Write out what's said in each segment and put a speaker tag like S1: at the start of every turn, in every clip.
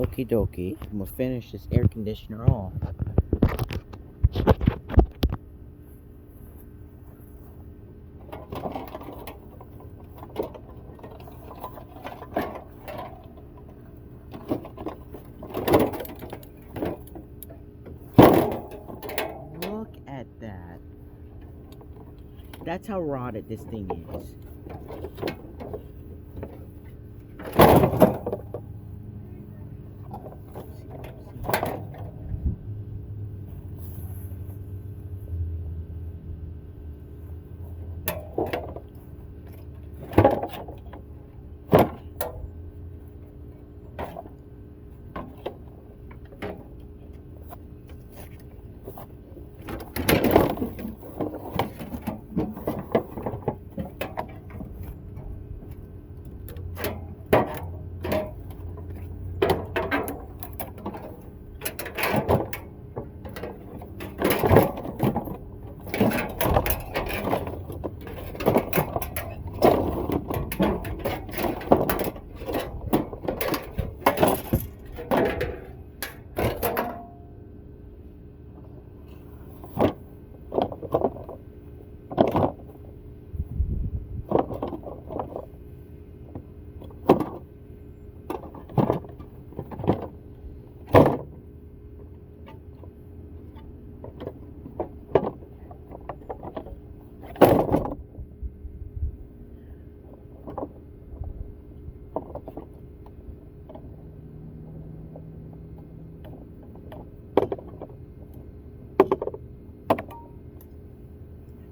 S1: Okie dokie. I'm gonna finish this air conditioner off. Look at that. That's how rotted this thing is.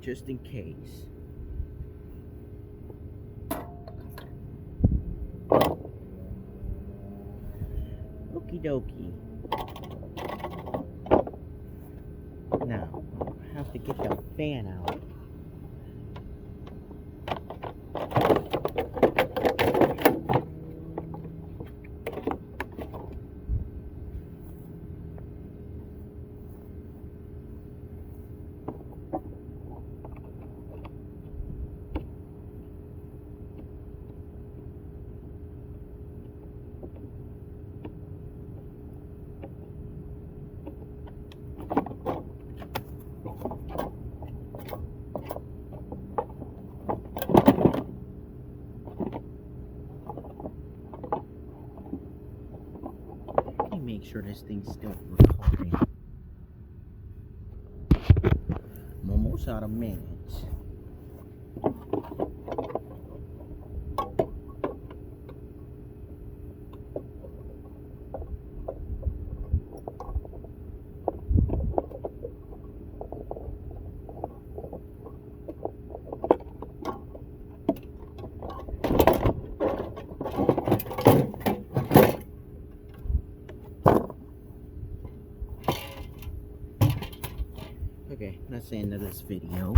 S1: Just in case. Okie dokie. Now, I have to get the fan out. Let me make sure this thing's still recording. I'm almost out of minutes. Okay, that's the end of this video.